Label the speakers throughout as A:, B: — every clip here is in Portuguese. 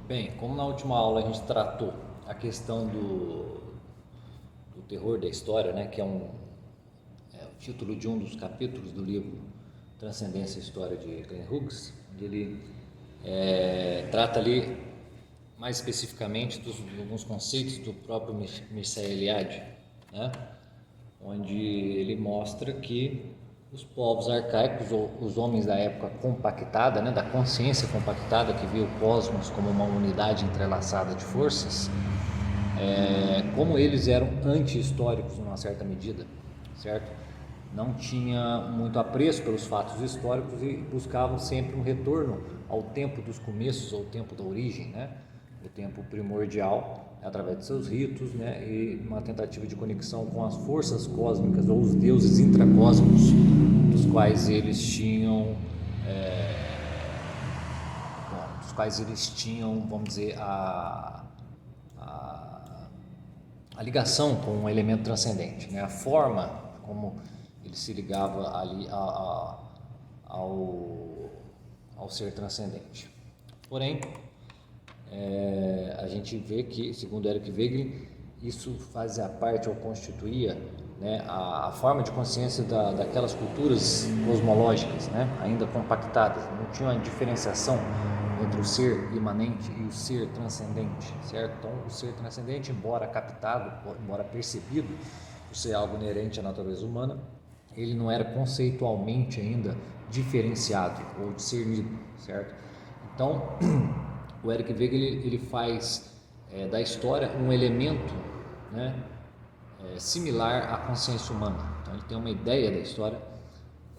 A: Bem, como na última aula a gente tratou a questão do terror da história, né, que é o título de um dos capítulos do livro Transcendência e História de Glenn Hughes, onde ele trata ali mais especificamente dos alguns conceitos do próprio Mircea Eliade, né, onde ele mostra que os povos arcaicos, ou os homens da época compactada, né, da consciência compactada, que via o cosmos como uma unidade entrelaçada de forças, como eles eram anti-históricos numa certa medida, certo? Não tinha muito apreço pelos fatos históricos e buscavam sempre um retorno ao tempo dos começos, ao tempo da origem, né? O tempo primordial, através de seus ritos, né? E uma tentativa de conexão com as forças cósmicas ou os deuses intracósmicos, dos quais eles tinham, vamos dizer, a ligação com um elemento transcendente, né? A forma como ele se ligava ali ao ser transcendente. Porém, a gente vê que, segundo Eric Wegelin, isso fazia parte ou constituía, né, a forma de consciência daquelas culturas cosmológicas, né, ainda compactadas. Não tinha uma diferenciação entre o ser imanente e o ser transcendente, certo? Então, o ser transcendente, embora captado, embora percebido, por ser algo inerente à natureza humana, ele não era conceitualmente ainda diferenciado ou discernido, certo? Então, o Eric Wegelin ele faz da história um elemento, né, similar à consciência humana. Então, ele tem uma ideia da história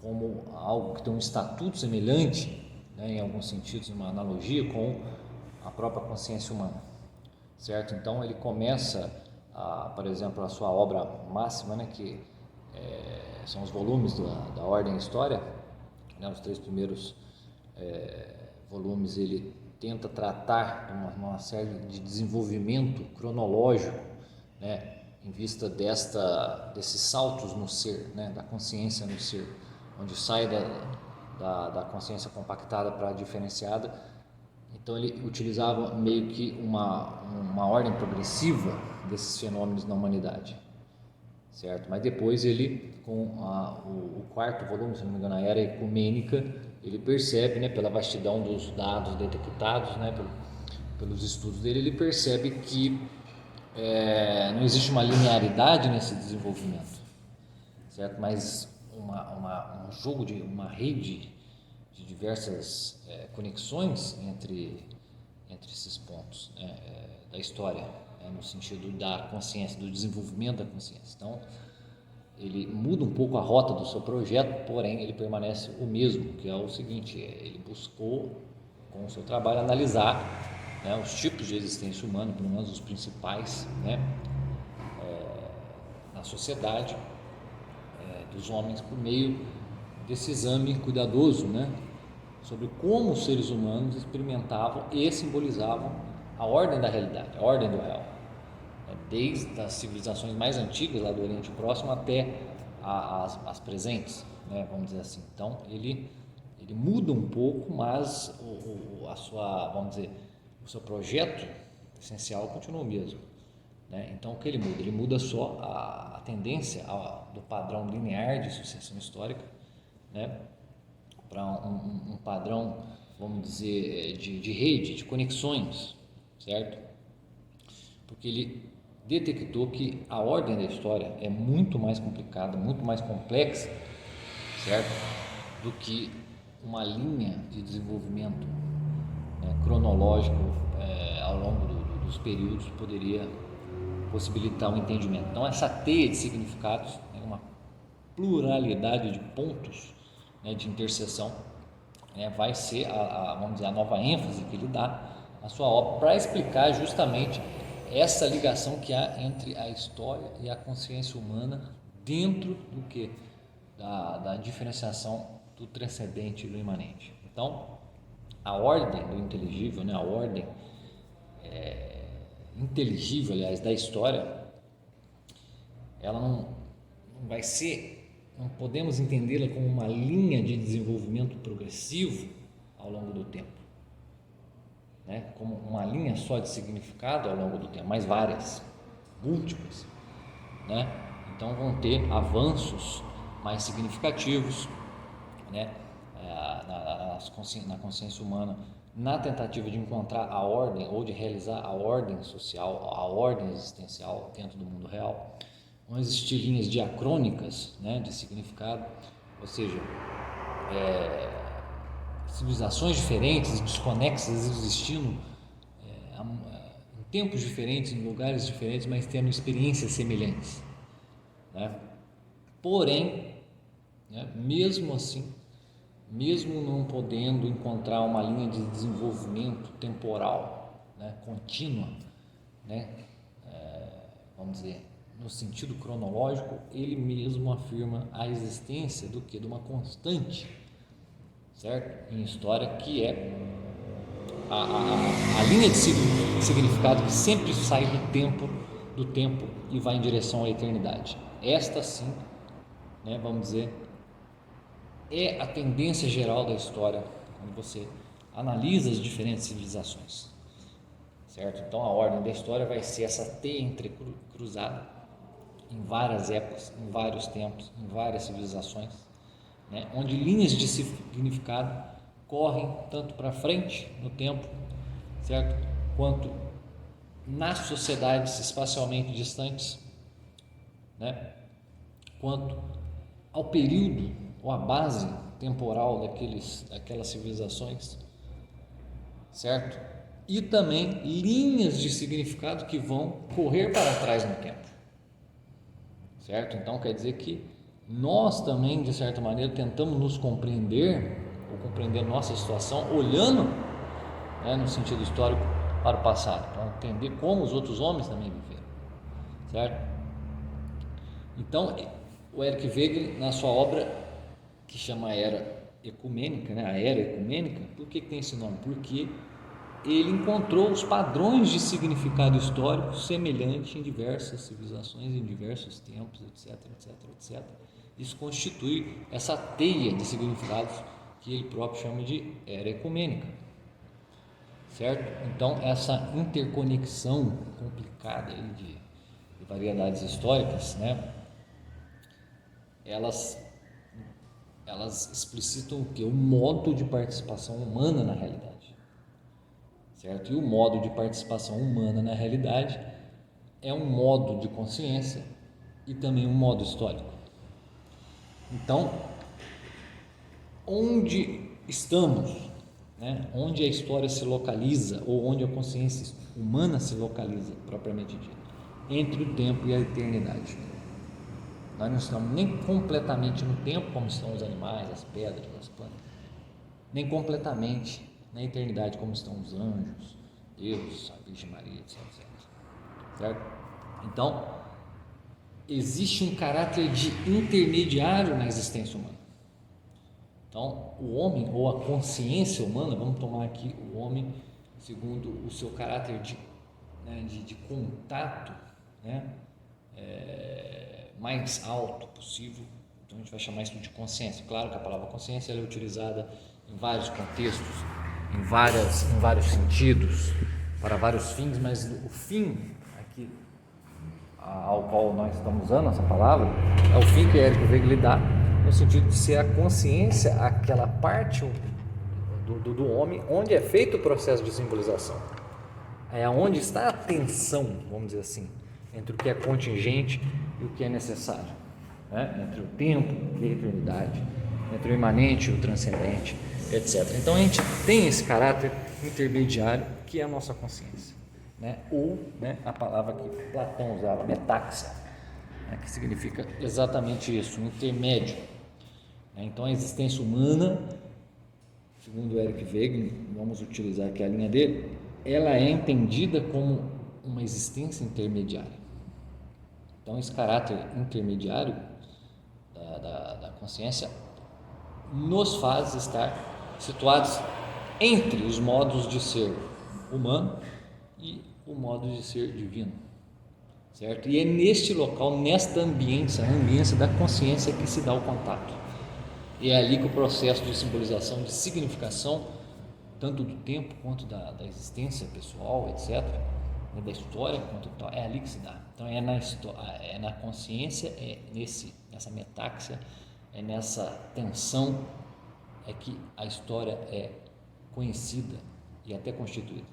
A: como algo que tem um estatuto semelhante, né, em alguns sentidos, uma analogia com a própria consciência humana, certo? Então, ele começa, por exemplo, a sua obra máxima, né, que são os volumes da Ordem e História, né, os 3 primeiros volumes ele tenta tratar uma série de desenvolvimento cronológico, né, em vista desses saltos no ser, né, da consciência no ser, onde sai da consciência compactada para a diferenciada. Então ele utilizava meio que uma ordem progressiva desses fenômenos na humanidade, certo? Mas depois ele, com o quarto volume, se não me engano, a Era Ecumênica, ele percebe, né, pela vastidão dos dados detectados, né, pelos estudos dele, ele percebe que não existe uma linearidade nesse desenvolvimento, certo? Mas um jogo de uma rede de diversas conexões entre esses pontos, né, da história, no sentido da consciência, do desenvolvimento da consciência. Então, ele muda um pouco a rota do seu projeto, porém ele permanece o mesmo, que é o seguinte: ele buscou, com o seu trabalho, analisar, né, os tipos de existência humana, pelo menos os principais, né, na sociedade dos homens, por meio desse exame cuidadoso, né, sobre como os seres humanos experimentavam e simbolizavam a ordem da realidade, a ordem do real, desde as civilizações mais antigas lá do Oriente Próximo até as presentes, né, vamos dizer assim. Então ele muda um pouco, mas vamos dizer, o seu projeto essencial continua o mesmo, né? Então o que ele muda? Ele muda só a tendência do padrão linear de sucessão histórica, né, para um padrão, vamos dizer, de rede, de conexões, certo? Porque ele detectou que a ordem da história é muito mais complicada, muito mais complexa, certo? Do que uma linha de desenvolvimento, né, cronológico ao longo dos períodos poderia possibilitar um entendimento. Então, essa teia de significados, uma pluralidade de pontos, né, de interseção, né, vai ser vamos dizer, a nova ênfase que ele dá à sua obra, para explicar justamente essa ligação que há entre a história e a consciência humana dentro do que? Da diferenciação do transcendente e do imanente. Então, a ordem do inteligível, né, a ordem inteligível, aliás, da história, ela não vai ser, não podemos entendê-la como uma linha de desenvolvimento progressivo ao longo do tempo, né, como uma linha só de significado ao longo do tempo, mas várias, múltiplas, né? Então vão ter avanços mais significativos, né, na consciência humana, na tentativa de encontrar a ordem ou de realizar a ordem social, a ordem existencial dentro do mundo real. Vão existir linhas diacrônicas, né, de significado, ou seja, civilizações diferentes, desconexas, existindo em tempos diferentes, em lugares diferentes, mas tendo experiências semelhantes, né? Porém, né, mesmo assim, mesmo não podendo encontrar uma linha de desenvolvimento temporal, né, contínua, né, vamos dizer, no sentido cronológico, ele mesmo afirma a existência do que? De uma constante, certo? Em história, que é a linha de significado que sempre sai do tempo e vai em direção à eternidade. Esta sim, né, vamos dizer, é a tendência geral da história quando você analisa as diferentes civilizações, certo? Então a ordem da história vai ser essa teia entrecruzada em várias épocas, em vários tempos, em várias civilizações, né, onde linhas de significado correm tanto para frente no tempo, certo? Quanto nas sociedades espacialmente distantes, né? Quanto ao período ou à base temporal daquelas civilizações, certo? E também linhas de significado que vão correr para trás no tempo, certo? Então quer dizer que nós também, de certa maneira, tentamos nos compreender ou compreender nossa situação olhando, né, no sentido histórico para o passado, para entender como os outros homens também viveram, certo? Então o Eric Wegelin, na sua obra que chama Era Ecumênica, né, a Era Ecumênica, por que tem esse nome? Porque ele encontrou os padrões de significado histórico semelhantes em diversas civilizações, em diversos tempos, etc, etc, etc. Isso constitui essa teia de significados que ele próprio chama de Era Ecumênica, certo? Então essa interconexão complicada aí de variedades históricas, né, elas explicitam o que? O modo de participação humana na realidade, certo? E o modo de participação humana na realidade é um modo de consciência e também um modo histórico. Então, onde estamos, né? Onde a história se localiza, ou onde a consciência humana se localiza, propriamente dito, entre o tempo e a eternidade. Nós não estamos nem completamente no tempo, como estão os animais, as pedras, as plantas, nem completamente na eternidade, como estão os anjos, Deus, a Virgem Maria, etc. Certo? Então, existe um caráter de intermediário na existência humana. Então, o homem, ou a consciência humana, vamos tomar aqui o homem segundo o seu caráter de contato, né, mais alto possível. Então a gente vai chamar isso de consciência. Claro que a palavra consciência ela é utilizada em vários contextos, em vários sentidos, para vários fins, mas o fim aqui ao qual nós estamos usando essa palavra é o fim que Eric Wegelin dá, no sentido de ser a consciência, aquela parte do homem onde é feito o processo de simbolização, é onde está a tensão, vamos dizer assim, entre o que é contingente e o que é necessário, né? Entre o tempo e a eternidade, entre o imanente e o transcendente, etc. Então a gente tem esse caráter intermediário que é a nossa consciência, né? Ou, né, a palavra que Platão usava, metaxia, né, que significa exatamente isso, um intermédio, né? Então a existência humana, segundo Eric Wegelin, vamos utilizar aqui a linha dele, ela é entendida como uma existência intermediária. Então esse caráter intermediário da consciência nos faz estar situados entre os modos de ser humano e o modo de ser divino, certo? E é neste local, nesta ambiência, a ambiência da consciência, que se dá o contato. E é ali que o processo de simbolização, de significação, tanto do tempo quanto da existência pessoal, etc., né, da história quanto tal, é ali que se dá. Então é na consciência, nessa metáxia, é nessa tensão é que a história é conhecida e até constituída,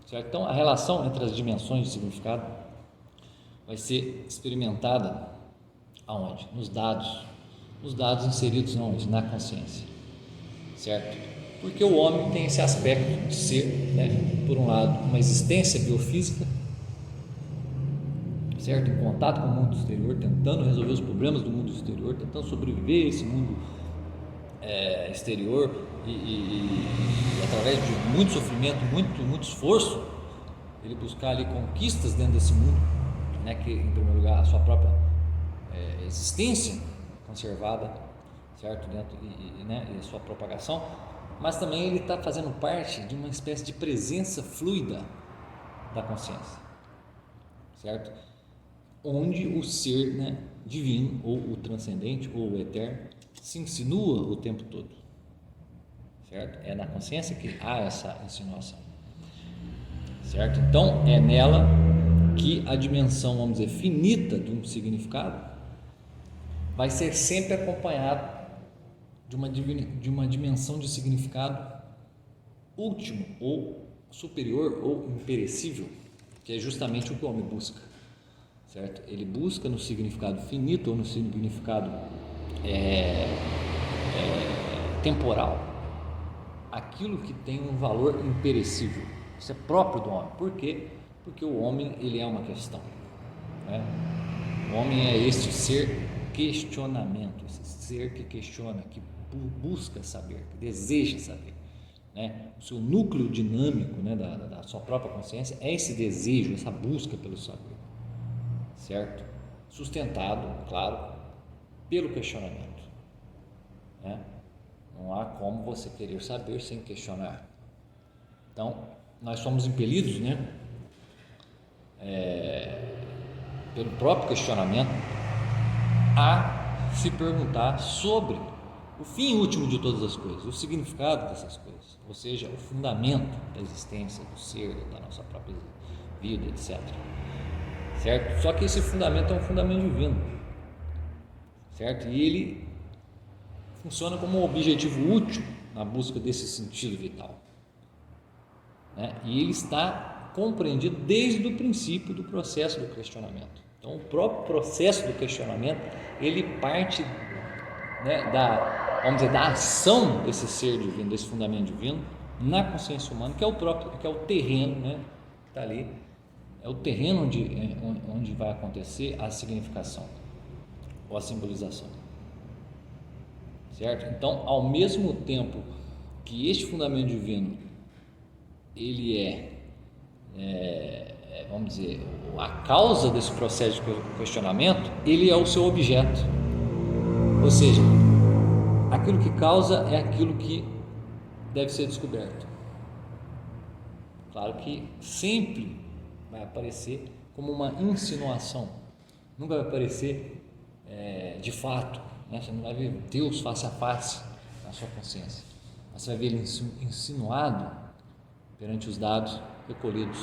A: certo? Então a relação entre as dimensões de significado vai ser experimentada aonde? Nos dados inseridos aonde? Na consciência, certo? Porque o homem tem esse aspecto de ser, né, por um lado, uma existência biofísica, certo? Em contato com o mundo exterior, tentando resolver os problemas do mundo exterior, tentando sobreviver a esse mundo exterior e através de muito sofrimento, muito esforço, ele buscar ali conquistas dentro desse mundo, né, que em primeiro lugar a sua própria existência conservada, certo, dentro né, e a sua propagação, mas também ele está fazendo parte de uma espécie de presença fluida da consciência, certo, onde o ser, né, divino ou o transcendente ou o eterno se insinua o tempo todo, certo? É na consciência que há essa insinuação, certo? Então é nela que a dimensão, vamos dizer, finita de um significado vai ser sempre acompanhado de uma dimensão de significado último ou superior ou imperecível, que é justamente o que o homem busca, certo? Ele busca no significado finito ou no significado temporal aquilo que tem um valor imperecível. Isso é próprio do homem. Por quê? Porque o homem, ele é uma questão, né? O homem é este ser questionamento, esse ser que questiona, que busca saber, que deseja saber, né? O seu núcleo dinâmico, né, da sua própria consciência é esse desejo, essa busca pelo saber, certo? Sustentado, claro, pelo questionamento, né? Não há como você querer saber sem questionar. Então nós somos impelidos, né, pelo próprio questionamento a se perguntar sobre o fim último de todas as coisas, o significado dessas coisas, ou seja, o fundamento da existência, do ser, da nossa própria vida, etc. Certo? Só que esse fundamento é um fundamento divino, certo? E ele funciona como um objetivo útil na busca desse sentido vital, né? E ele está compreendido desde o princípio do processo do questionamento. Então, o próprio processo do questionamento, ele parte, né, vamos dizer, da ação desse ser divino, desse fundamento divino na consciência humana, que é o terreno, né, que está ali, é o terreno onde vai acontecer a significação ou a simbolização, certo? Então, ao mesmo tempo que este fundamento divino ele vamos dizer, a causa desse processo de questionamento, ele é o seu objeto, ou seja, aquilo que causa é aquilo que deve ser descoberto. Claro que sempre vai aparecer como uma insinuação, nunca vai aparecer de fato, né? Você não vai ver Deus face a face na sua consciência, mas você vai ver ele insinuado perante os dados recolhidos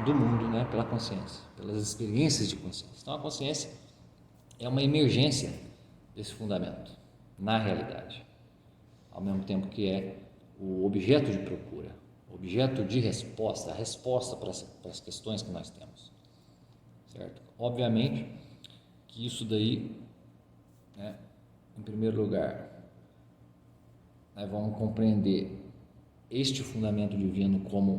A: do mundo, né, pela consciência, pelas experiências de consciência. Então a consciência é uma emergência desse fundamento na realidade, ao mesmo tempo que é o objeto de procura, objeto de resposta, a resposta para as questões que nós temos, certo? Obviamente que isso daí, né, em primeiro lugar, nós vamos compreender este fundamento divino como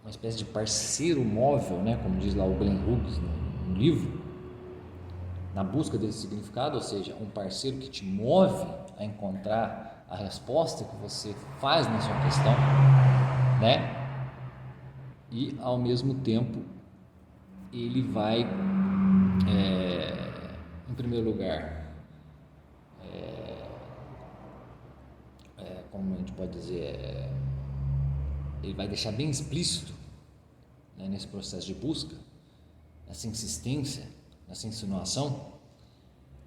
A: uma espécie de parceiro móvel, né, como diz lá o Glenn Hughes no livro, na busca desse significado, ou seja, um parceiro que te move a encontrar a resposta que você faz na sua questão, né? E ao mesmo tempo ele vai, em primeiro lugar, como a gente pode dizer, ele vai deixar bem explícito, né, nesse processo de busca, nessa insistência, nessa insinuação,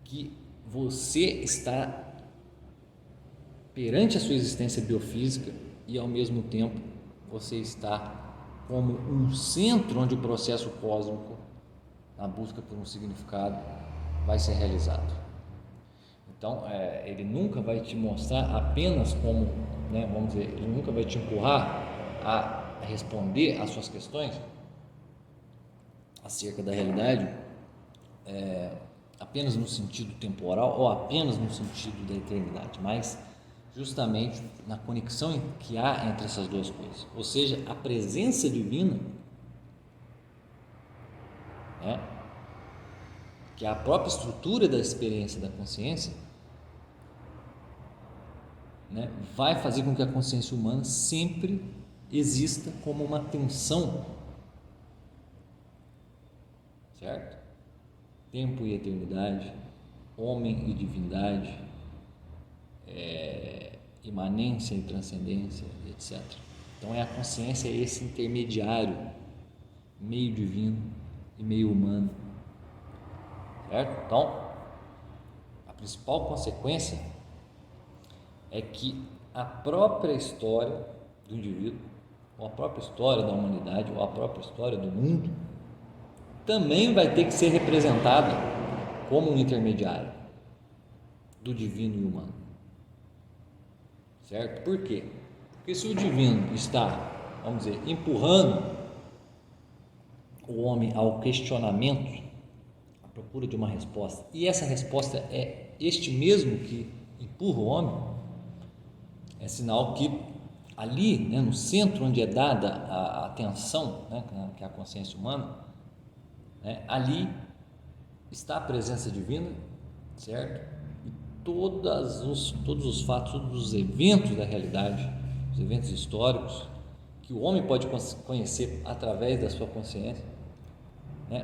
A: que você está perante a sua existência biofísica e ao mesmo tempo você está como um centro onde o processo cósmico, na busca por um significado, vai ser realizado. Então, ele nunca vai te mostrar apenas como, vamos dizer, ele nunca vai te empurrar a responder às suas questões acerca da realidade, apenas no sentido temporal ou apenas no sentido da eternidade, mas justamente na conexão que há entre essas duas coisas, ou seja, a presença divina, que é a própria estrutura da experiência da consciência, vai fazer com que a consciência humana sempre exista como uma tensão, certo? Tempo e eternidade, homem e divindade, imanência e transcendência, etc. Então a consciência é esse intermediário, meio divino e meio humano, certo? Então a principal consequência é que a própria história do indivíduo, ou a própria história da humanidade, ou a própria história do mundo, também vai ter que ser representada como um intermediário do divino e humano, certo? Por quê? Porque se o divino está, vamos dizer, empurrando o homem ao questionamento, à procura de uma resposta, e essa resposta é este mesmo que empurra o homem, é sinal que ali, no centro onde é dada a atenção, que é a consciência humana, ali está a presença divina, certo? E todos os fatos, todos os eventos da realidade, os eventos históricos que o homem pode conhecer através da sua consciência,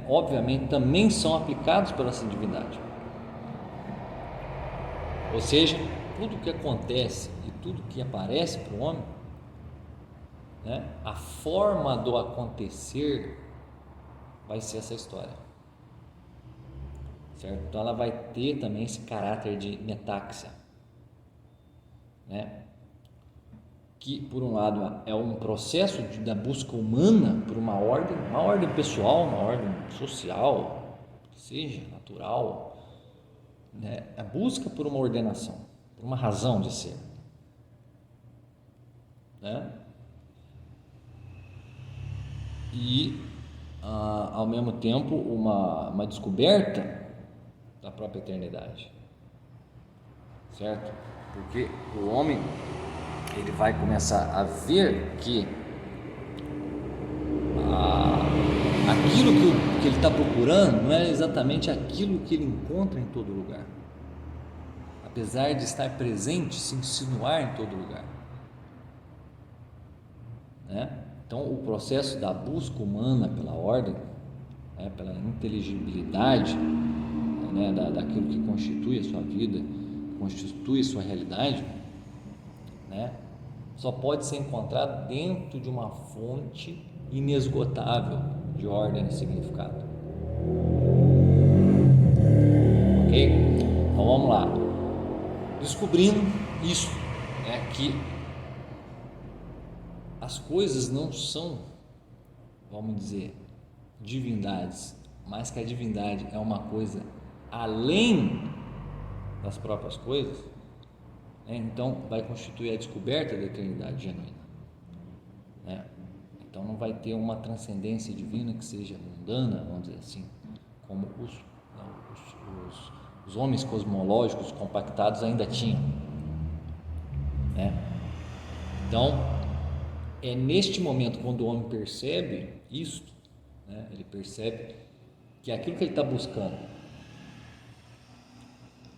A: obviamente também são aplicados pela essa divindade. Ou seja, tudo que acontece e tudo que aparece para o homem, a forma do acontecer vai ser essa história, certo? Então ela vai ter também esse caráter de metáxia, que por um lado é um processo da busca humana por uma ordem pessoal, uma ordem social, que seja natural, a busca por uma ordenação, por uma razão de ser, e ao mesmo tempo uma descoberta da própria eternidade, certo? Porque o homem, ele vai começar a ver que aquilo que ele está procurando não é exatamente aquilo que ele encontra em todo lugar, apesar de estar presente, se insinuar em todo lugar, Então o processo da busca humana pela ordem, pela inteligibilidade, daquilo que constitui a sua vida, constitui a sua realidade, só pode ser encontrado dentro de uma fonte inesgotável de ordem e significado. Ok? Então vamos lá. Descobrindo isso, que as coisas não são, vamos dizer, divindades, mas que a divindade é uma coisa além das próprias coisas, então vai constituir a descoberta da eternidade genuína, então não vai ter uma transcendência divina que seja mundana, vamos dizer assim, como os homens cosmológicos compactados ainda tinham, Então é neste momento, quando o homem percebe isso, ele percebe que aquilo que ele está buscando,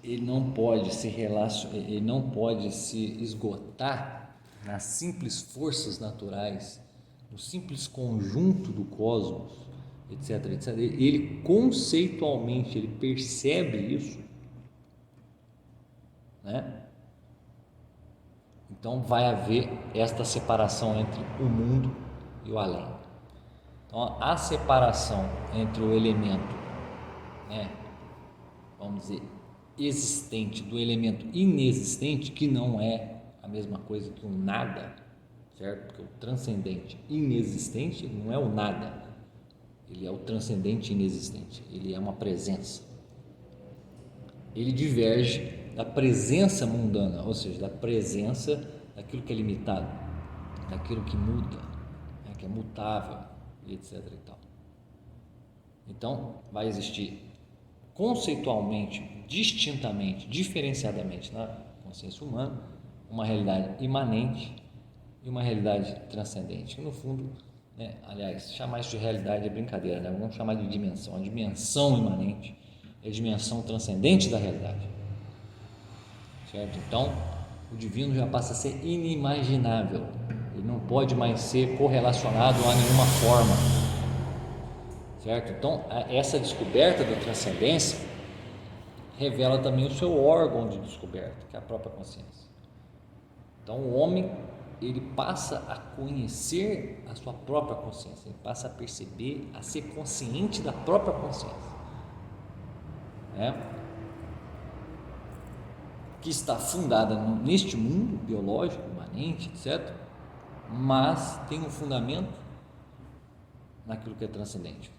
A: ele não pode se esgotar nas simples forças naturais, no simples conjunto do cosmos, etc, etc. Ele conceitualmente, ele percebe isso, Então vai haver esta separação entre o mundo e o além. Então a separação entre o elemento, vamos dizer, existente do elemento inexistente, que não é a mesma coisa que o nada, certo? Porque o transcendente inexistente não é o nada, ele é o transcendente inexistente, ele é uma presença. Ele diverge da presença mundana, ou seja, da presença daquilo que é limitado, daquilo que muda, né, que é mutável, etc. e tal. Então, vai existir conceitualmente, distintamente, diferenciadamente na consciência humana, uma realidade imanente e uma realidade transcendente. Que no fundo, né, aliás, chamar isso de realidade é brincadeira, né? Vamos chamar de dimensão. A dimensão imanente é a dimensão transcendente da realidade, certo? Então, o divino já passa a ser inimaginável, ele não pode mais ser correlacionado a nenhuma forma, certo? Então, essa descoberta da transcendência revela também o seu órgão de descoberta, que é a própria consciência. Então, o homem, ele passa a conhecer a sua própria consciência, ele passa a perceber, a ser consciente da própria consciência, né? Que está fundada neste mundo biológico, imanente, etc., mas tem um fundamento naquilo que é transcendente.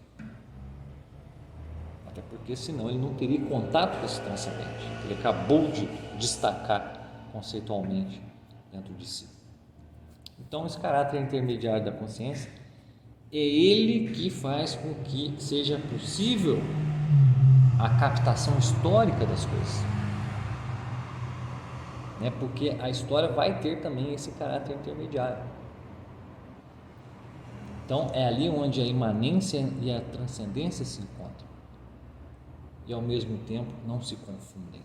A: Até porque senão ele não teria contato com esse transcendente, que ele acabou de destacar conceitualmente dentro de si. Então, esse caráter intermediário da consciência é ele que faz com que seja possível a captação histórica das coisas, né? Porque a história vai ter também esse caráter intermediário. Então, é ali onde a imanência e a transcendência se encontram e ao mesmo tempo não se confundem.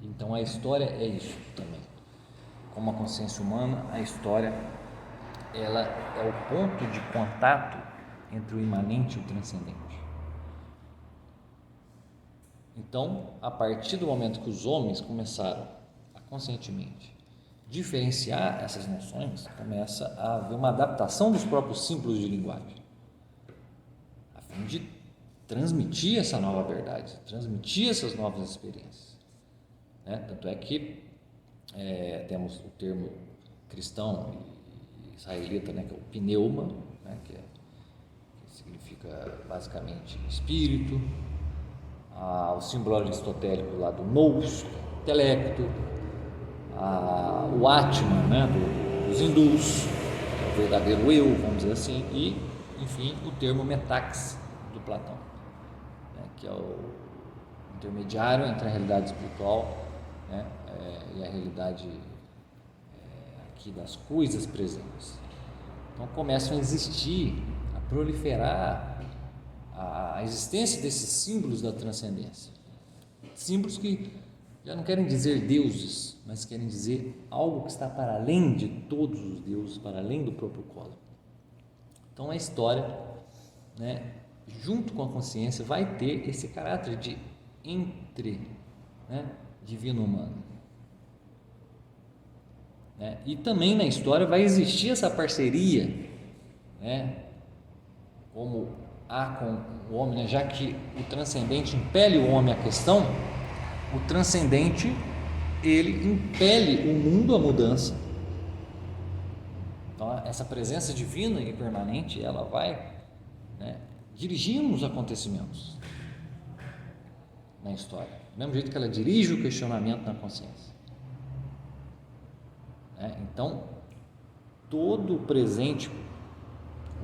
A: Então, a história é isso também. Como a consciência humana, a história, ela é o ponto de contato entre o imanente e o transcendente. Então, a partir do momento que os homens começaram a conscientemente diferenciar essas noções, começa a haver uma adaptação dos próprios símbolos de linguagem, a fim de transmitir essa nova verdade, transmitir essas novas experiências, né? Tanto é que temos o termo cristão e israelita, né, que é o pneuma, né, que significa basicamente espírito, o símbolo aristotélico lá do nous, intelecto, o Atman, né, dos hindus, que é o verdadeiro eu, vamos dizer assim, e, enfim, o termo metax do Platão, né, que é o intermediário entre a realidade espiritual, né, e a realidade aqui das coisas presentes. Então começam a existir, a proliferar a existência desses símbolos da transcendência, símbolos que já não querem dizer deuses, mas querem dizer algo que está para além de todos os deuses, para além do próprio cosmos. Então a história, né, junto com a consciência, vai ter esse caráter de né, divino-humano, né? E também na história vai existir essa parceria, né, como há com o homem, né, já que o transcendente impele o homem à questão, o transcendente, ele impele o mundo à mudança. Então, essa presença divina e permanente, ela vai, né, dirigindo os acontecimentos na história, do mesmo jeito que ela dirige o questionamento na consciência, né? Então, todo o presente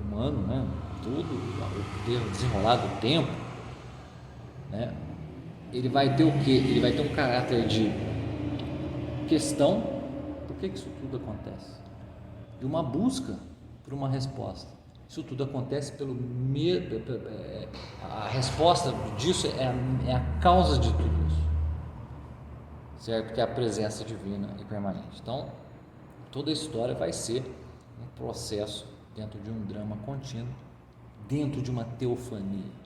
A: humano, né, todo o desenrolar do tempo, né, ele vai ter o quê? Ele vai ter um caráter de questão. Por que isso tudo acontece? De uma busca por uma resposta. Isso tudo acontece pelo medo. A resposta disso é a causa de tudo isso, certo? Que é a presença divina e permanente. Então, toda a história vai ser um processo dentro de um drama contínuo, dentro de uma teofania,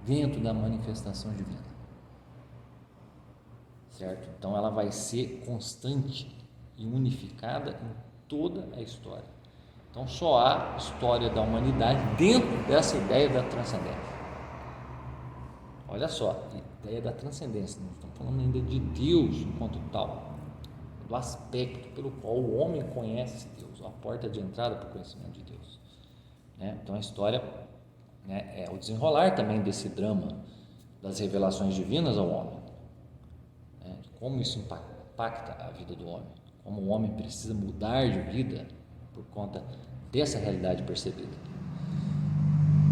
A: dentro da manifestação divina, certo? Então ela vai ser constante e unificada em toda a história. Então só há história da humanidade dentro dessa ideia da transcendência. Olha só, ideia da transcendência, não estamos falando ainda de Deus enquanto tal, do aspecto pelo qual o homem conhece Deus, a porta de entrada para o conhecimento de Deus, né? Então a história, né, é o desenrolar também desse drama das revelações divinas ao homem, né? Como isso impacta a vida do homem, como o homem precisa mudar de vida por conta dessa realidade percebida.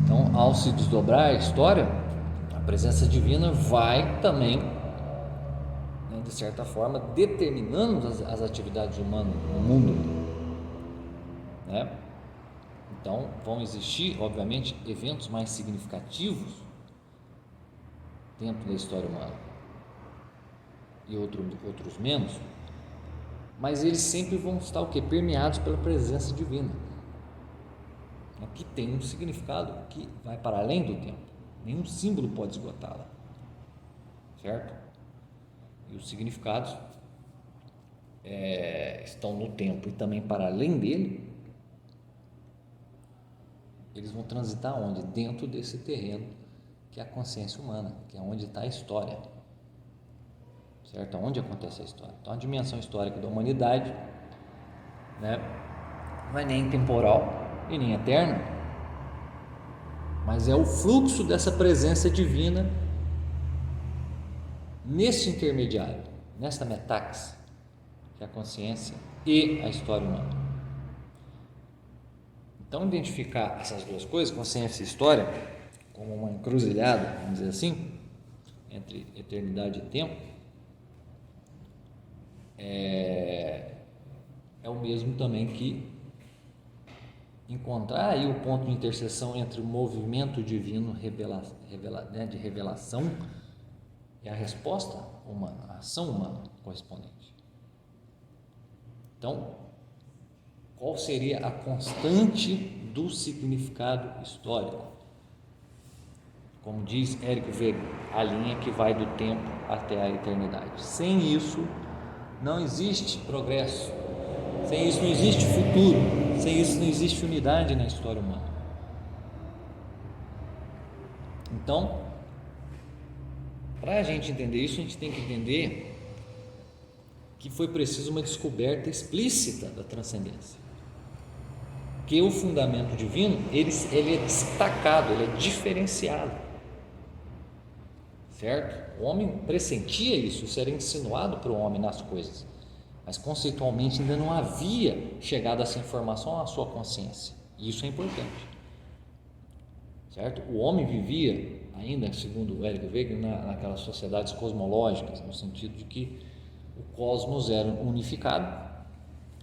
A: Então, ao se desdobrar a história, a presença divina vai também, né, de certa forma, determinando as atividades humanas no mundo, né? Então, vão existir, obviamente, eventos mais significativos dentro da história humana e outros menos, mas eles sempre vão estar o quê? Permeados pela presença divina, que tem um significado que vai para além do tempo. Nenhum símbolo pode esgotá-la, certo? E os significados estão no tempo e também para além dele. Eles vão transitar onde? Dentro desse terreno que é a consciência humana, que é onde está a história, certo? Onde acontece a história. Então a dimensão histórica da humanidade, né, não é nem temporal e nem eterna, mas é o fluxo dessa presença divina nesse intermediário, nessa metáxi, que é a consciência e a história humana. Então, identificar essas duas coisas, consciência e história, como uma encruzilhada, vamos dizer assim, entre eternidade e tempo, é o mesmo também que encontrar aí o ponto de interseção entre o movimento divino de revelação e a resposta humana, a ação humana correspondente. Então, qual seria a constante do significado histórico? Como diz Eric Weger, a linha que vai do tempo até a eternidade. Sem isso, não existe progresso. Sem isso não existe futuro, sem isso não existe unidade na história humana. Então, para a gente entender isso, a gente tem que entender que foi preciso uma descoberta explícita da transcendência. Que o fundamento divino, ele é destacado, ele é diferenciado. Certo? O homem pressentia isso era insinuado para o homem nas coisas. Mas conceitualmente ainda não havia chegado essa informação à sua consciência, e isso é importante, certo? O homem vivia ainda, segundo Eric Weger, naquelas sociedades cosmológicas, no sentido de que o cosmos era unificado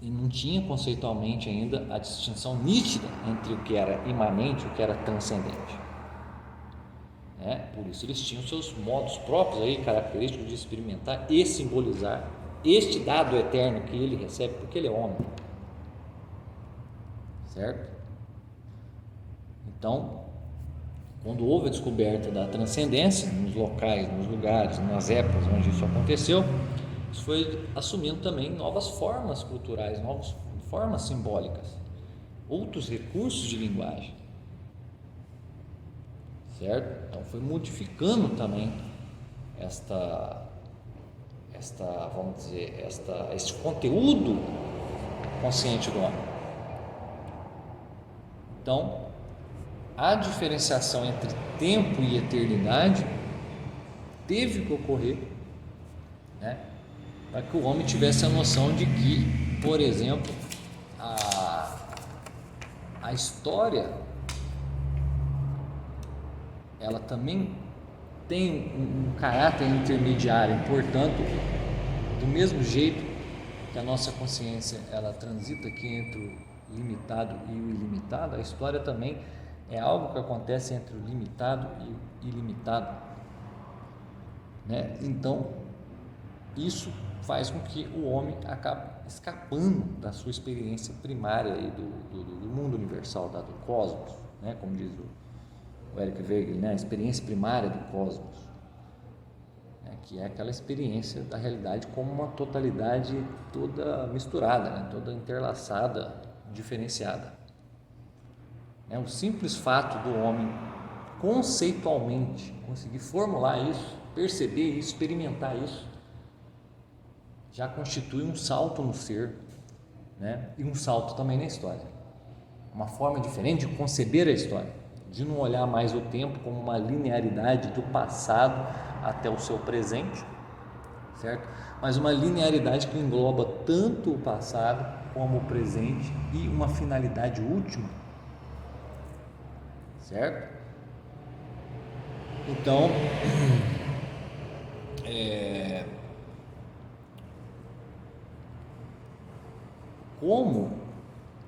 A: e não tinha conceitualmente ainda a distinção nítida entre o que era imanente e o que era transcendente, né? Por isso eles tinham seus modos próprios aí, característicos de experimentar e simbolizar este dado eterno que ele recebe, porque ele é homem, certo? Então, quando houve a descoberta da transcendência nos locais, nos lugares, nas épocas onde isso aconteceu, isso foi assumindo também novas formas culturais, novas formas simbólicas, outros recursos de linguagem, certo? Então foi modificando também vamos dizer, este conteúdo consciente do homem. Então, a diferenciação entre tempo e eternidade teve que ocorrer, né, para que o homem tivesse a noção de que, por exemplo, a história, ela também tem um caráter intermediário, portanto, do mesmo jeito que a nossa consciência ela transita aqui entre o limitado e o ilimitado, a história também é algo que acontece entre o limitado e o ilimitado, né? Então, isso faz com que o homem acabe escapando da sua experiência primária aí do mundo universal, do cosmos, né? Como diz o Eric Weger, né? A experiência primária do cosmos, né? Que é aquela experiência da realidade como uma totalidade toda misturada, né? Toda interlaçada, diferenciada. O simples fato do homem conceitualmente conseguir formular isso, perceber isso, experimentar isso, já constitui um salto no ser, né? E um salto também na história. Uma forma diferente de conceber a história, de não olhar mais o tempo como uma linearidade do passado até o seu presente, certo? Mas uma linearidade que engloba tanto o passado como o presente e uma finalidade última, certo? Então, como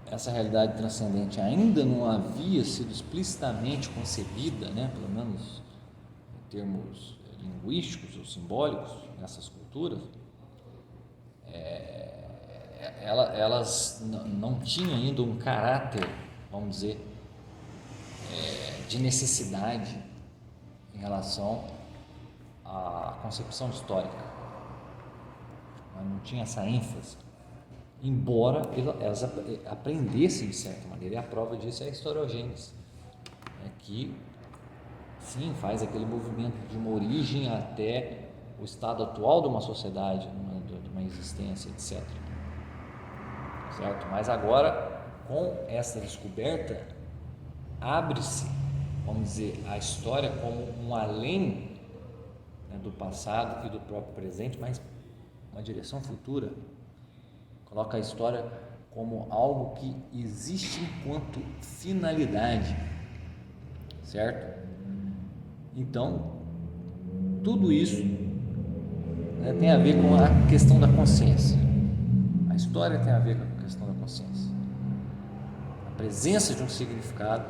A: essa realidade transcendente ainda não havia sido explicitamente concebida, né, pelo menos em termos linguísticos ou simbólicos nessas culturas, elas não tinham ainda um caráter, vamos dizer, de necessidade em relação à concepção histórica. Não tinha essa ênfase, embora elas aprendessem de certa maneira, e a prova disso é a historiogênese, que sim, faz aquele movimento de uma origem até o estado atual de uma sociedade, de uma existência, etc. Certo? Mas agora, com essa descoberta, abre-se, vamos dizer, a história como um além, né, do passado e do próprio presente, mas uma direção futura. Coloca a história como algo que existe enquanto finalidade, certo? Então, tudo isso, né, tem a ver com a questão da consciência. A história tem a ver com a questão da consciência. A presença de um significado,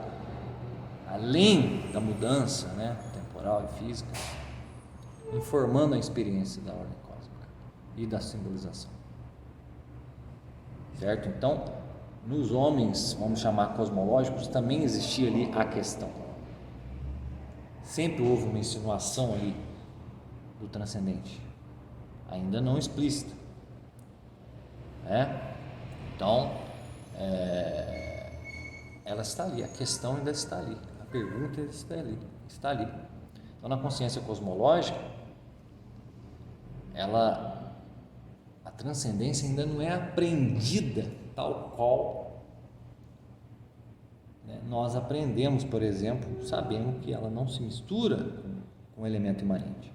A: além da mudança, né, temporal e física, informando a experiência da ordem cósmica e da simbolização. Certo? Então, nos homens, vamos chamar cosmológicos, também existia ali a questão. Sempre houve uma insinuação ali do transcendente, ainda não explícita, né? Então, ela está ali, a questão ainda está ali, a pergunta ainda está ali. Então, na consciência cosmológica, a transcendência ainda não é aprendida tal qual, né, nós aprendemos, por exemplo, sabendo que ela não se mistura com o elemento imanente.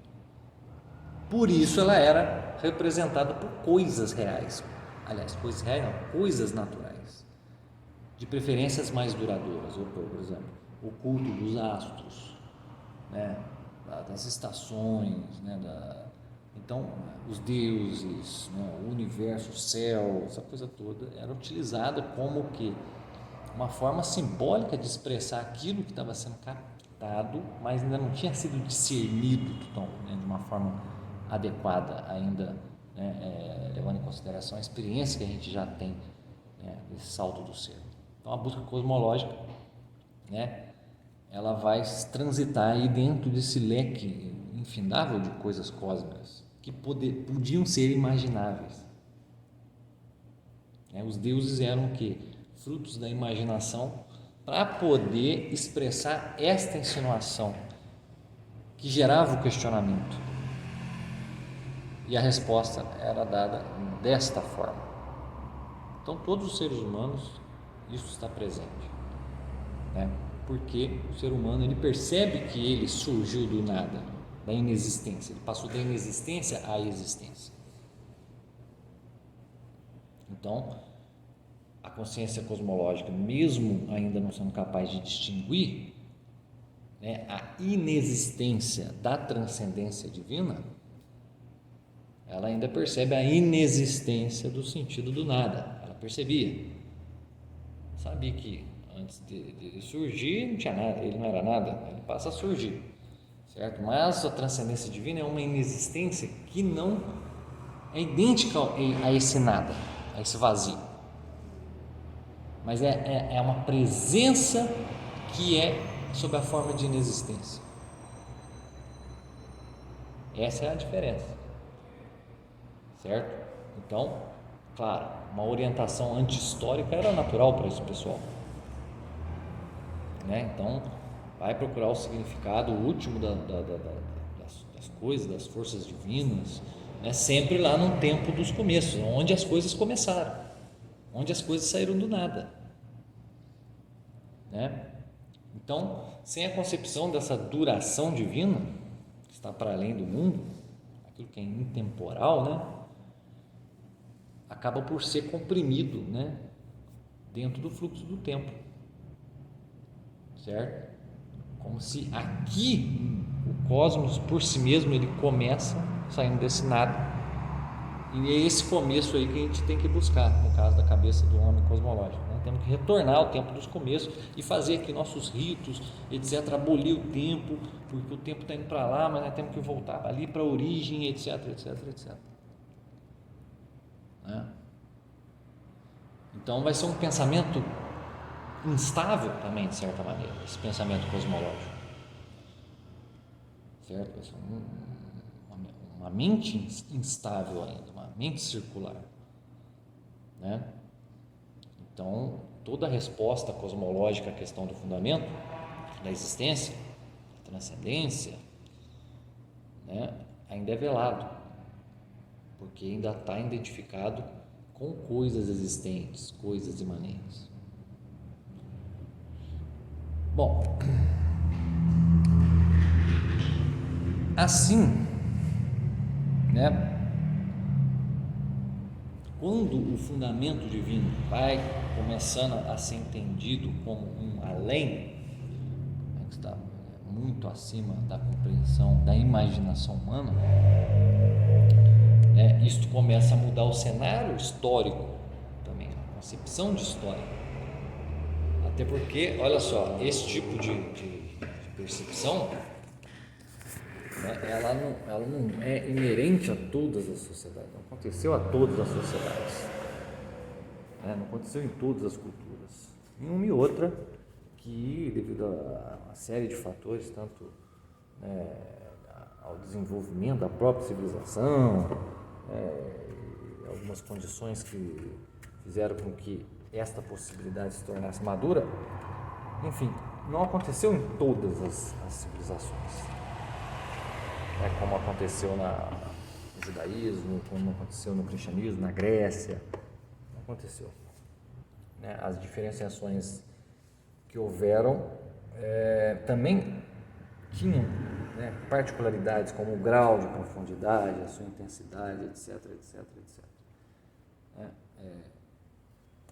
A: Por isso ela era representada por coisas reais, aliás, coisas reais não, coisas naturais, de preferências mais duradouras, ou, por exemplo, o culto dos astros, né, das estações, né, então os deuses, né, o universo, o céu, essa coisa toda era utilizada como o quê? Uma forma simbólica de expressar aquilo que estava sendo captado, mas ainda não tinha sido discernido, né, de uma forma adequada ainda, né, levando em consideração a experiência que a gente já tem, né, desse salto do ser. Então a busca cosmológica, né, ela vai transitar aí dentro desse leque infindável de coisas cósmicas que podiam ser imagináveis. Os deuses eram o quê? Frutos da imaginação para poder expressar esta insinuação que gerava o questionamento. E a resposta era dada desta forma. Então, todos os seres humanos, isso está presente, né? Porque o ser humano, ele percebe que ele surgiu do nada, da inexistência, ele passou da inexistência à existência. Então, a consciência cosmológica, mesmo ainda não sendo capaz de distinguir, né, a inexistência da transcendência divina, ela ainda percebe a inexistência do sentido do nada. Ela percebia, sabia que antes dele surgir não tinha nada, ele não era nada, ele passa a surgir, certo? Mas a transcendência divina é uma inexistência que não é idêntica a esse nada, a esse vazio, mas é uma presença que é sob a forma de inexistência. Essa é a diferença, certo? Então, claro, uma orientação anti-histórica era natural para esse pessoal, né? Então, vai procurar o significado último das coisas, das forças divinas, né? Sempre lá no tempo dos começos, onde as coisas começaram, onde as coisas saíram do nada, né? Então, sem a concepção dessa duração divina, que está para além do mundo, aquilo que é intemporal, né? Acaba por ser comprimido, né? Dentro do fluxo do tempo, certo? Como se aqui o cosmos por si mesmo ele começa saindo desse nada, e é esse começo aí que a gente tem que buscar, no caso da cabeça do homem cosmológico, né? Temos que retornar ao tempo dos começos e fazer aqui nossos ritos, etc, abolir o tempo, porque o tempo está indo para lá, mas nós temos que voltar ali para a origem, etc, etc, etc, né? Então vai ser um pensamento instável também, de certa maneira, esse pensamento cosmológico, certo? Vai ser uma mente instável ainda, uma mente circular, né? Então, toda a resposta cosmológica à questão do fundamento, da existência, da transcendência, né, ainda é velado, porque ainda está identificado com coisas existentes, coisas imanentes. Bom, assim, né, quando o fundamento divino vai começando a ser entendido como um além, que está muito acima da compreensão, da imaginação humana, né, isto começa a mudar o cenário histórico também, a concepção de história. Até porque, olha só, esse tipo de percepção, né, ela não é inerente a todas as sociedades, não aconteceu a todas as sociedades, né, não aconteceu em todas as culturas, em uma e outra que, devido a uma série de fatores, tanto, né, ao desenvolvimento da própria civilização, algumas condições que fizeram com que esta possibilidade se tornasse madura, enfim, não aconteceu em todas as civilizações, como aconteceu no judaísmo, como aconteceu no cristianismo, na Grécia, não aconteceu, né? As diferenciações que houveram também tinham, né, particularidades como o grau de profundidade, a sua intensidade, etc, etc, etc.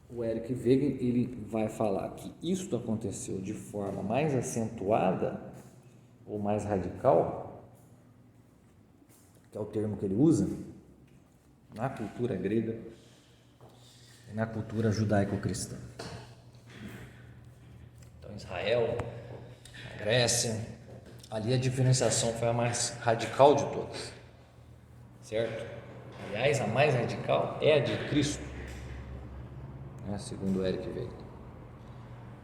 A: O Eric Wegener ele vai falar que isto aconteceu de forma mais acentuada ou mais radical, que é o termo que ele usa, na cultura grega e na cultura judaico-cristã. Então, Israel, a Grécia, ali a diferenciação foi a mais radical de todas, certo? Aliás, a mais radical é a de Cristo, né, segundo Eric Wegener.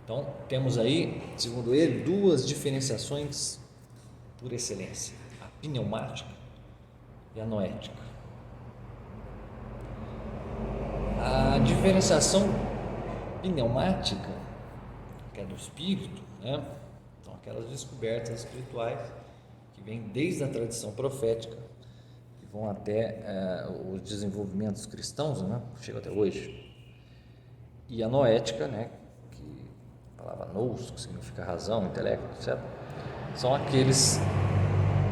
A: Então, temos aí, segundo ele, duas diferenciações por excelência: a pneumática e a noética. A diferenciação pneumática, que é do espírito, né? Então, aquelas descobertas espirituais que vêm desde a tradição profética, que vão até os desenvolvimentos cristãos, né? Chega até hoje. E a noética, né? Que a palavra nous, que significa razão, intelecto, etc., são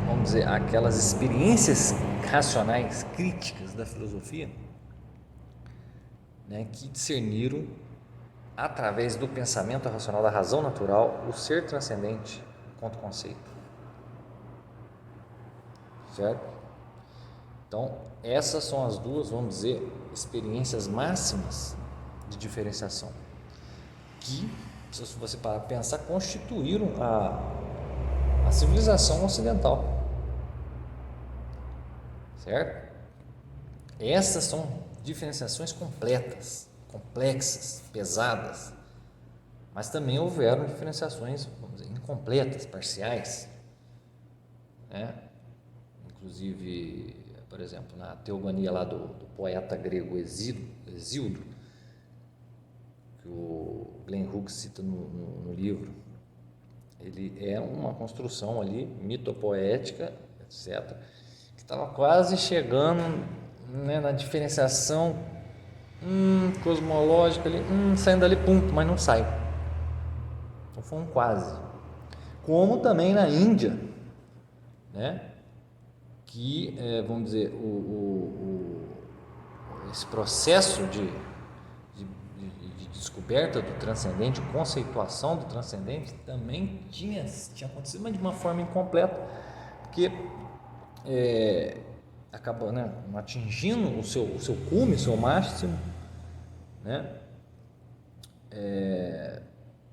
A: vamos dizer, aquelas experiências racionais, críticas da filosofia, né, que discerniram, através do pensamento racional, da razão natural, o ser transcendente quanto conceito, certo? Então, essas são as duas, vamos dizer, experiências máximas de diferenciação que, se você parar para pensar, constituíram a civilização ocidental, certo? Essas são diferenciações completas, complexas, pesadas, mas também houveram diferenciações, vamos dizer, incompletas, parciais, né? Inclusive, por exemplo, na Teogonia lá do poeta grego Hesíodo, que o Glenn Hughes cita no livro, ele é uma construção ali mitopoética, etc., que estava quase chegando, né, na diferenciação cosmológica ali, saindo ali, mas não sai. Então foi um quase. Como também na Índia, né, que, vamos dizer, esse processo de descoberta do transcendente, conceituação do transcendente, também tinha acontecido, mas de uma forma incompleta, porque acabou, né, atingindo o seu cume, o seu máximo, né,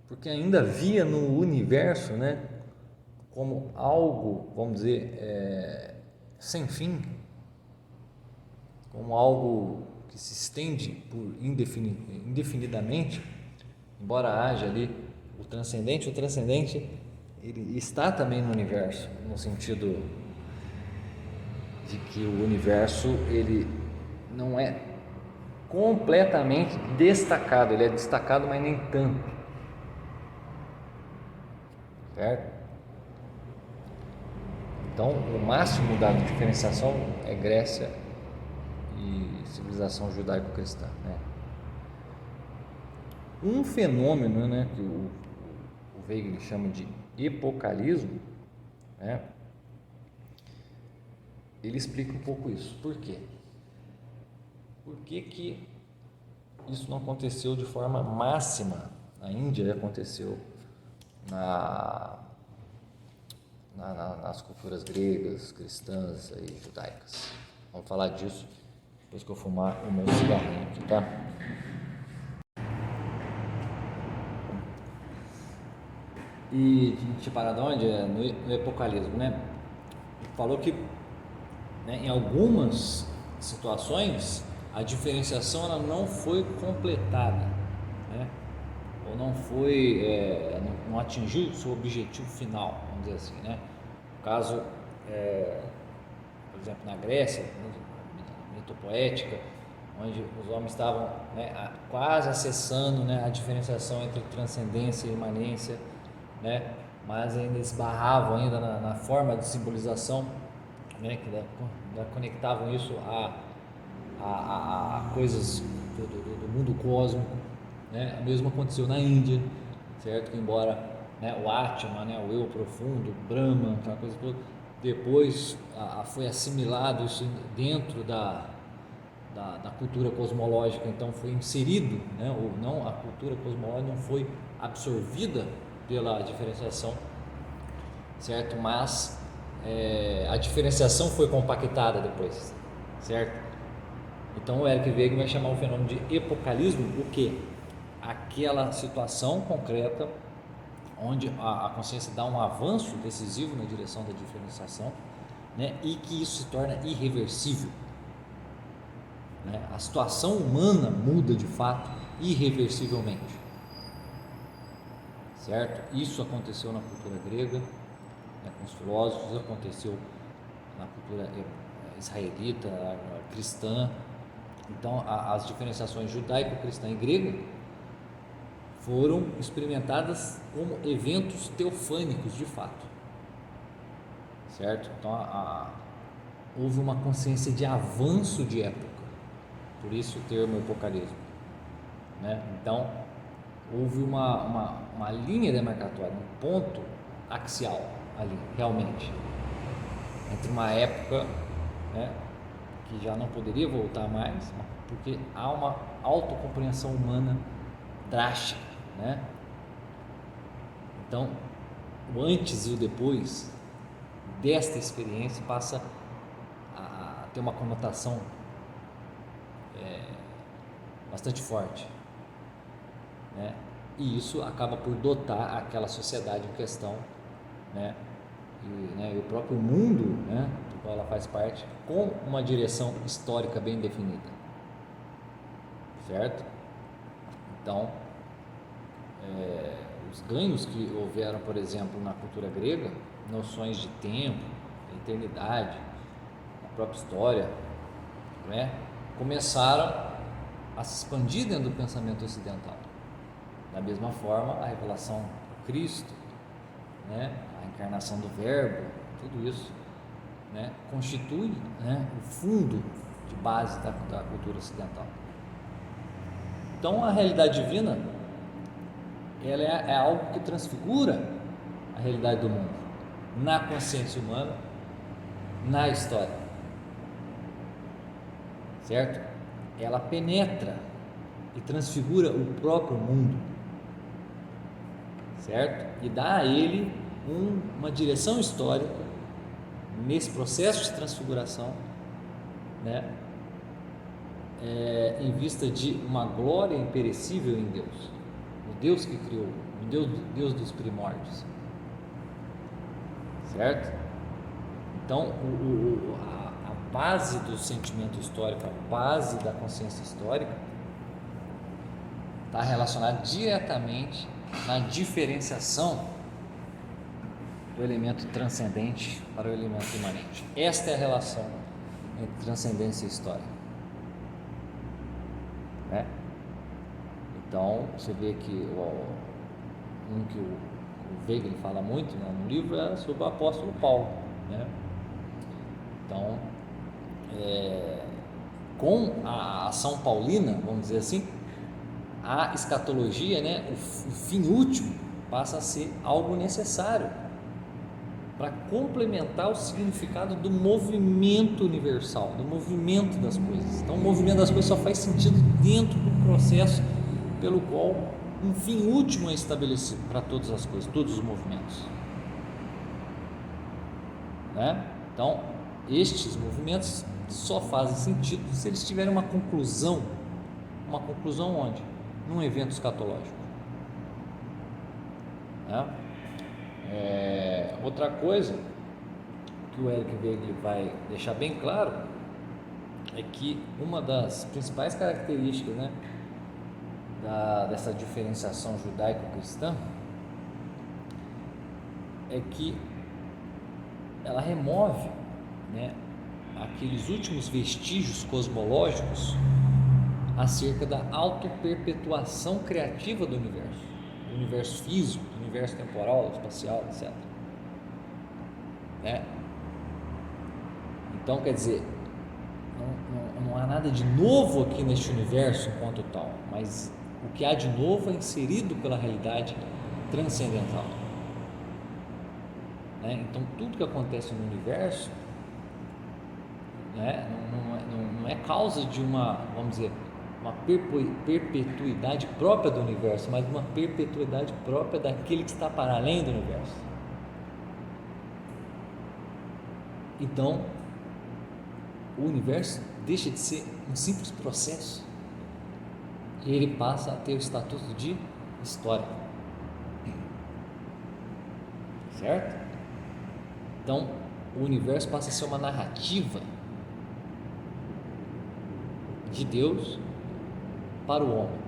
A: porque ainda via no universo, né, como algo, vamos dizer, sem fim, como algo que se estende por indefinidamente, embora haja ali o transcendente ele está também no universo, no sentido de que o universo ele não é completamente destacado, ele é destacado, mas nem tanto, certo? Então, o máximo da diferenciação é Grécia e civilização judaico-cristã, né? Um fenômeno, né, que o Wegener chama de epocalismo, né, ele explica um pouco isso. Por quê? Por que isso não aconteceu de forma máxima na Índia e aconteceu nas culturas gregas, cristãs e judaicas? Vamos falar disso depois que eu fumar o meu cigarrinho aqui, tá? E a gente parar de onde? No epocalismo, né? Falou que, né, em algumas situações a diferenciação ela não foi completada, né? Ou não foi, não atingiu o seu objetivo final, vamos dizer assim, né? No caso, por exemplo, na Grécia, mitopoética, onde os homens estavam, né, quase acessando, né, a diferenciação entre transcendência e imanência, né, mas ainda esbarravam ainda na forma de simbolização, né, que conectavam isso a coisas do mundo cósmico, né? O mesmo aconteceu na Índia, certo? Que embora, né, o Atma, né, o eu profundo, Brahma, aquela coisa toda, depois foi assimilado isso dentro da cultura cosmológica, então foi inserido, né, ou não, a cultura cosmológica não foi absorvida pela diferenciação, certo? Mas a diferenciação foi compactada depois, certo? Então o Eric Wegener vai chamar o fenômeno de epocalismo, o que? Aquela situação concreta onde a consciência dá um avanço decisivo na direção da diferenciação, né, e que isso se torna irreversível, né? A situação humana muda de fato irreversivelmente, certo? Isso aconteceu na cultura grega, né, com os filósofos, aconteceu na cultura israelita, cristã. Então as diferenciações judaico-cristã e grega foram experimentadas como eventos teofânicos de fato, certo? Então houve uma consciência de avanço de época, por isso o termo epocalismo, né? Então houve uma linha demarcatória, um ponto axial ali, realmente, entre uma época, né, que já não poderia voltar mais, porque há uma autocompreensão humana drástica, né? Então, o antes e o depois desta experiência passa a ter uma conotação bastante forte, né? E isso acaba por dotar aquela sociedade em questão, né, e o próprio mundo, né, do qual ela faz parte, com uma direção histórica bem definida, certo? Então, os ganhos que houveram, por exemplo, na cultura grega, noções de tempo, eternidade, a própria história, né, começaram a se expandir dentro do pensamento ocidental. Da mesma forma, a revelação do Cristo, né, a encarnação do Verbo, tudo isso né, constitui, né, o fundo de base da cultura ocidental. Então, a realidade divina, ela é algo que transfigura a realidade do mundo, na consciência humana, na história, certo? Ela penetra e transfigura o próprio mundo, certo? E dá a ele uma direção histórica nesse processo de transfiguração, né? Em vista de uma glória imperecível em Deus, o Deus que criou, o Deus dos primórdios, certo? Então, a base do sentimento histórico, a base da consciência histórica, está relacionada diretamente na diferenciação do elemento transcendente para o elemento imanente. Esta é a relação entre transcendência e história, né? Então, você vê que que o Wegener fala muito, né, no livro é sobre o apóstolo Paulo, né? Então, com a ação paulina, vamos dizer assim, a escatologia, né, o fim último, passa a ser algo necessário para complementar o significado do movimento universal, do movimento das coisas. Então, o movimento das coisas só faz sentido dentro do processo pelo qual um fim último é estabelecido para todas as coisas, todos os movimentos, né? Então, estes movimentos só fazem sentido se eles tiverem uma conclusão onde? Num evento escatológico, né? Outra coisa que o Eric Wegener vai deixar bem claro é que uma das principais características, né, dessa diferenciação judaico-cristã é que ela remove, né, aqueles últimos vestígios cosmológicos acerca da autoperpetuação criativa do universo físico, do universo temporal, espacial, etc. Né? Então, quer dizer, não há nada de novo aqui neste universo enquanto tal, mas o que há de novo é inserido pela realidade transcendental, né? Então, tudo que acontece no universo, né, não é causa de uma, vamos dizer, uma perpetuidade própria do universo, mas uma perpetuidade própria daquele que está para além do universo. Então, o universo deixa de ser um simples processo e ele passa a ter o estatuto de história, certo? Então, o universo passa a ser uma narrativa de Deus para o homem,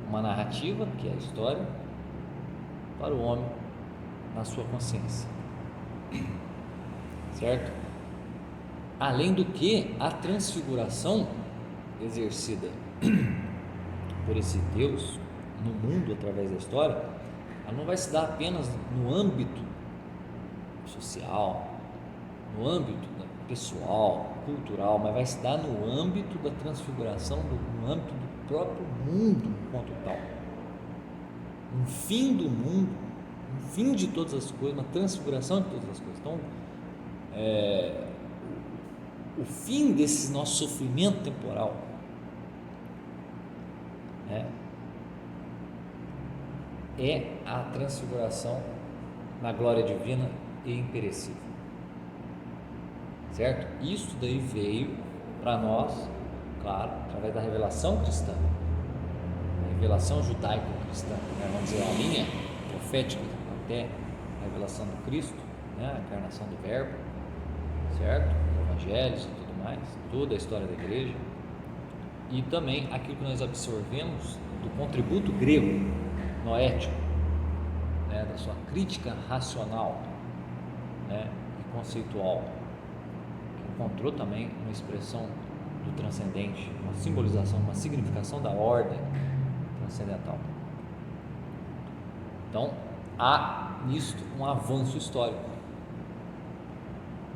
A: uma narrativa, que é a história, para o homem na sua consciência, certo? Além do que, a transfiguração exercida por esse Deus no mundo através da história, ela não vai se dar apenas no âmbito social, no âmbito pessoal, cultural, mas vai se dar no âmbito da transfiguração, no âmbito do próprio mundo enquanto tal. Um fim do mundo, um fim de todas as coisas, uma transfiguração de todas as coisas. Então, o fim desse nosso sofrimento temporal, né, é a transfiguração na glória divina e imperecível, certo? Isso daí veio para nós, claro, através da revelação cristã, a revelação judaico-cristã, né? Vamos dizer, a linha profética até a revelação do Cristo, né? A encarnação do Verbo, certo? Os evangelhos e tudo mais, toda a história da igreja, e também aquilo que nós absorvemos do contributo grego, noético, né? Da sua crítica racional, né? E conceitual, que encontrou também uma expressão do transcendente, uma simbolização, uma significação da ordem transcendental. Então, há nisto um avanço histórico,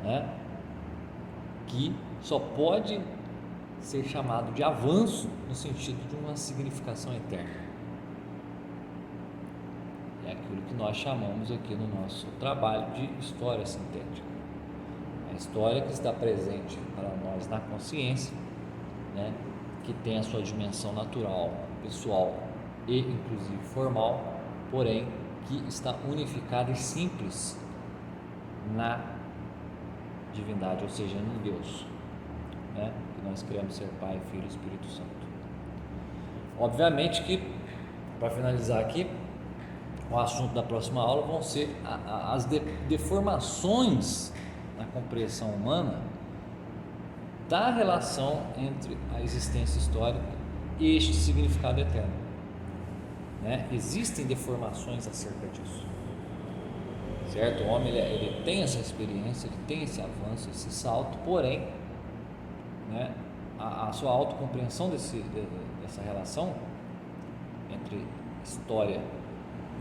A: né? que só pode ser chamado de avanço no sentido de uma significação eterna. É aquilo que nós chamamos aqui no nosso trabalho de história sintética. A história que está presente para nós na consciência, né, que tem a sua dimensão natural, pessoal e inclusive formal, porém que está unificada e simples na divindade, ou seja, no Deus, né, que nós queremos ser Pai, Filho e Espírito Santo. Obviamente que, para finalizar aqui, o assunto da próxima aula vão ser as deformações na compreensão humana da relação entre a existência histórica e este significado eterno, né? Existem deformações acerca disso, certo? O homem ele tem essa experiência, ele tem esse avanço, esse salto, porém, né, a sua autocompreensão dessa relação entre história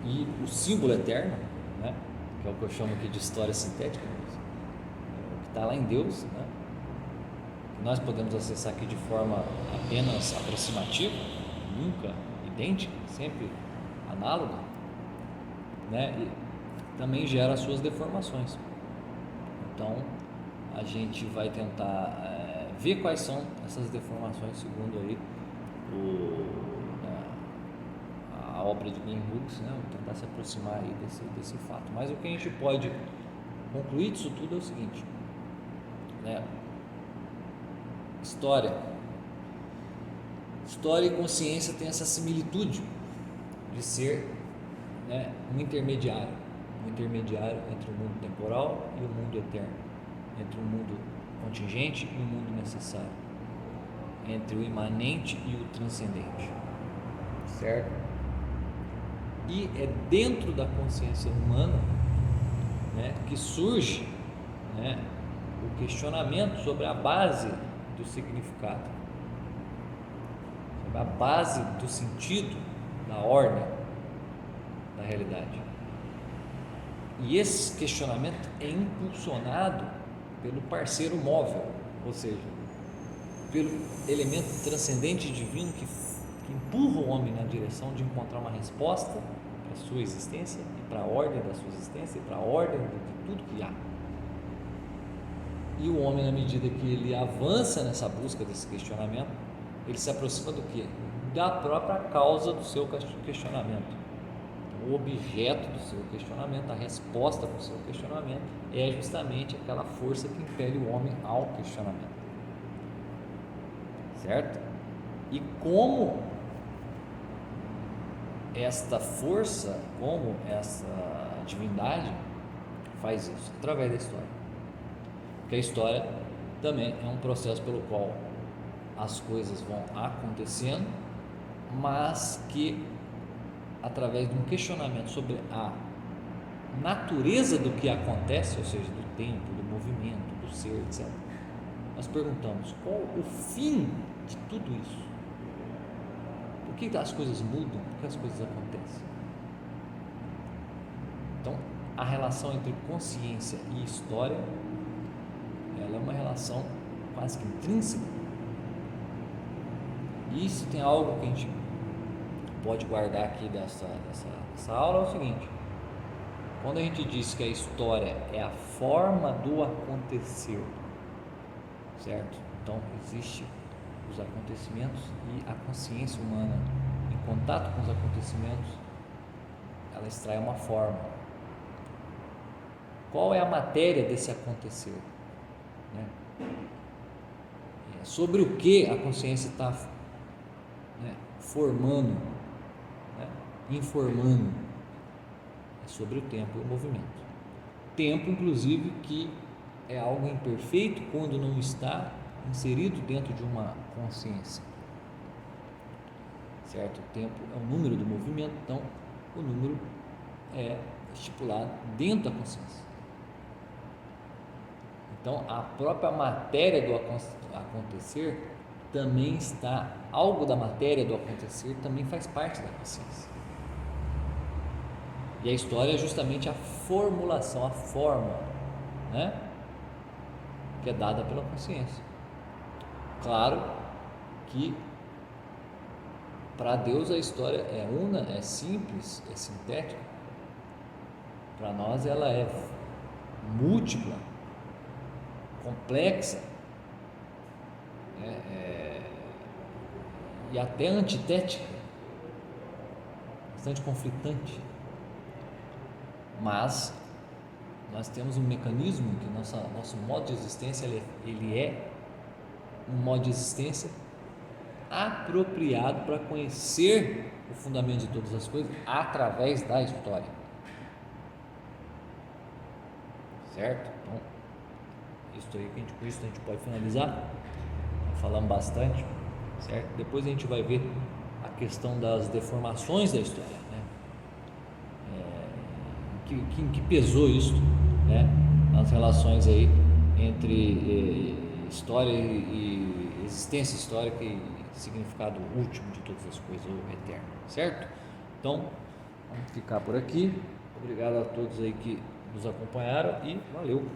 A: e o símbolo eterno, né, que é o que eu chamo aqui de história sintética, o que está lá em Deus, né, que nós podemos acessar aqui de forma apenas aproximativa, nunca idêntica, sempre análoga, né, e também gera as suas deformações. Então a gente vai tentar ver quais são essas deformações segundo aí a obra de Glenn Hughes, né? Vou tentar se aproximar aí desse fato. Mas o que a gente pode concluir disso tudo é o seguinte, né? História e consciência têm essa similitude de ser, né, um intermediário entre o mundo temporal e o mundo eterno, entre o mundo contingente e o mundo necessário, entre o imanente e o transcendente, certo? E é dentro da consciência humana, né, que surge, né, o questionamento sobre a base do significado, sobre a base do sentido, da ordem da realidade. E esse questionamento é impulsionado pelo parceiro móvel, ou seja, pelo elemento transcendente divino que empurra o homem na direção de encontrar uma resposta para a sua existência e para a ordem da sua existência e para a ordem de tudo que há. E o homem, na medida que ele avança nessa busca desse questionamento, ele se aproxima do quê? Da própria causa do seu questionamento. O objeto do seu questionamento, a resposta para o seu questionamento é justamente aquela força que impele o homem ao questionamento, certo? E como esta força, como essa divindade faz isso? Através da história. Porque a história também é um processo pelo qual as coisas vão acontecendo, mas que através de um questionamento sobre a natureza do que acontece, ou seja, do tempo, do movimento, do ser, etc., nós perguntamos qual o fim de tudo isso. Por que as coisas mudam? Por que as coisas acontecem? Então, a relação entre consciência e história, ela é uma relação quase que intrínseca. E isso tem algo que a gente pode guardar aqui dessa aula, é o seguinte: quando a gente diz que a história é a forma do acontecer, certo? Então existe os acontecimentos e a consciência humana, em contato com os acontecimentos, ela extrai uma forma. Qual é a matéria desse acontecer, né? Sobre o que a consciência está, né, formando, né, informando? É sobre o tempo e o movimento. Tempo, inclusive, que é algo imperfeito quando não está inserido dentro de uma consciência, certo? O tempo é o número do movimento, então o número é estipulado dentro da consciência. Então a própria matéria do acontecer também está, algo da matéria do acontecer também faz parte da consciência. E a história é justamente a formulação, a forma, né, que é dada pela consciência. Claro que para Deus a história é una, é simples, é sintética. Para nós ela é múltipla, complexa, e até antitética, bastante conflitante. Mas nós temos um mecanismo que nosso modo de existência ele é um modo de existência apropriado para conhecer o fundamento de todas as coisas através da história, certo? Então, isso aí com isso a gente pode finalizar. Falamos bastante, certo? Depois a gente vai ver a questão das deformações da história, né? Em que pesou isso, né? Nas relações aí entre história e existência histórica e significado último de todas as coisas, o eterno, certo? Então, vamos ficar por aqui. Obrigado a todos aí que nos acompanharam e valeu!